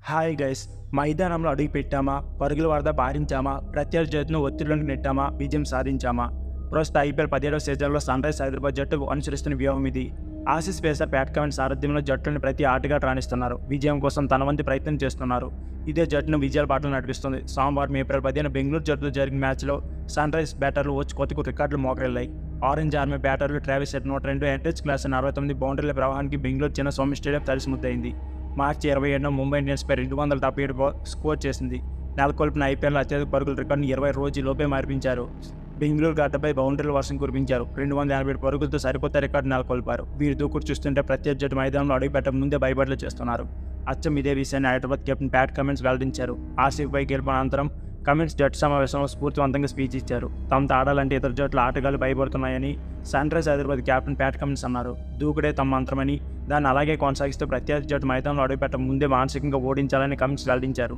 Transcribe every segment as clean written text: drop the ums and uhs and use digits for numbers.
Hi guys, మైదానంలో అడుగు పెట్టామా, పరుగుల వరద పారించామా, ప్రత్యర్థి జట్టును ఒత్తిడిలోకి నెట్టామా, విజయం సాధించామా? ప్రస్తుత ఐపీఎల్ 17వ సీజన్లో సన్ రైజ్ హైదరాబాద్ జట్టు అనుసరిస్తున్న వ్యూహం ఇది. ఆసీస్ పేసర్ ప్యాట్ కమిన్స్ సారథ్యంలో జట్టుని ప్రతి ఆటగా రాణిస్తున్నారు. విజయం కోసం తన వంతు ప్రయత్నం చేస్తున్నారు. ఇదే జట్టును విజయాల బాటలో నడిపిస్తుంది. సోమవారం ఏప్రిల్ 10న బెంగళూరు జట్టుతో జరిగిన మ్యాచ్లో సన్ రైజ్ బ్యాటర్లు వచ్చి కొత్త రికార్డులు మోకరిల్లాయి. ఆరెంజ్ ఆర్మీ బ్యాటర్లు ట్రావిస్ హెడ్ 102, ఎంట్రెచ్ క్లాస్ 69 బౌండరీల ప్రవాహానికి బెంగళూరు చిన్న స్వామి స్టేడియం తడిసిముద్దయింది. మార్చి 27న ముంబై ఇండియన్స్పై 277 స్కోర్ చేసింది. నెలకొల్పిన ఐపీఎల్ అత్యధిక పరుగుల రికార్డును 20 రోజుల్లోపే మార్పించారు. బెంగళూరు గడ్డపై బౌండరీల వర్షం కురిపించారు. 287 పరుగులతో సరికొత్త రికార్డు నెలకొల్పారు. వీరి దూకుడు చూస్తుంటే ప్రత్యర్థి జట్టు మైదానంలో అడుగుపెట్టక ముందే భయపడలు చేస్తున్నారు. అచ్చం ఇదే విషయాన్ని హైదరాబాద్ కెప్టెన్ ప్యాట్ కమిన్స్ వెల్లడించారు. ఆర్సీబీపై గెలుపు అనంతరం కమిన్స్ జట్టు సమావేశంలో స్ఫూర్తివంతంగా స్పీచ్ ఇచ్చారు. తమతో ఆడాలంటే ఇతర జట్ల ఆటగాళ్లు భయపడుతున్నాయని sun rise Hyderabad captain Pat Cummins అన్నారు. దూకుడే తమ మంత్రమని, దాన్ని అలాగే కొనసాగిస్తూ ప్రత్యర్థి జట్టు మైదానంలో అడుగుపెట్టక ముందే మానసికంగా ఓడించాలని కమిన్స్ వెల్లడించారు.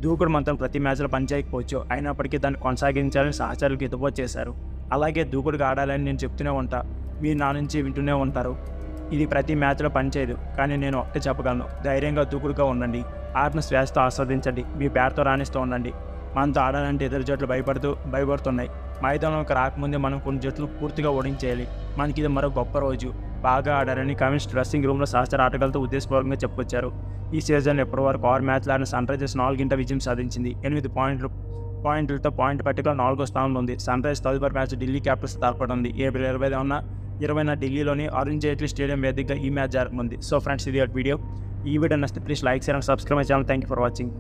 దూకుడు మంత్రం ప్రతి మ్యాచ్లో పనిచేయకపోవచ్చు, అయినప్పటికీ దాన్ని కొనసాగించాలని సహచరులకు హితబోధ చేశారు. అలాగే దూకుడుగా ఆడాలని నేను చెప్తూనే ఉంటా, మీరు నా నుంచి వింటూనే ఉంటారు. ఇది ప్రతి మ్యాచ్లో పనిచేయదు, కానీ నేను ఒక్కటే చెప్పగలను, ధైర్యంగా దూకుడుగా ఉండండి, ఆటను శ్వాసతో ఆస్వాదించండి, మీ బ్యాట్తో రాణిస్తూ ఉండండి. మనతో ఆడాలంటే ఇతర జట్లు భయపడుతున్నాయి. మైదానంలోకి రాకముందే మనం కొన్ని జట్లు పూర్తిగా ఓడించేయాలి. మనకి ఇది మరో గొప్ప రోజు, బాగా ఆడారని కమిన్స్ డ్రెస్సింగ్ రూమ్లో సహచర ఆటగాళ్లతో ఉద్దేశపూర్వకంగా చెప్పుకొచ్చారు. ఈ సీజన్ ఇప్పటివరకు 6 మ్యాచ్లు ఆడిన సన్ రైజర్స్ 4 విజయం సాధించింది. 8 పాయింట్లతో పాయింట్ పట్టికలో 4వ స్థానంలో ఉంది. సన్ రైజ్ తదుపరి మ్యాచ్ ఢిల్లీ క్యాపిటల్స్ తలపడుంది. ఏప్రిల్ 20న ఢిల్లీలోని అరుణ్ జైట్లీ స్టేడియం వేదికగా ఈ మ్యాచ్ జరగనుంది. సో ఫ్రెండ్స్, ఇది వీడియో నచ్చితే please like, share and subscribe my channel. Thank you for watching.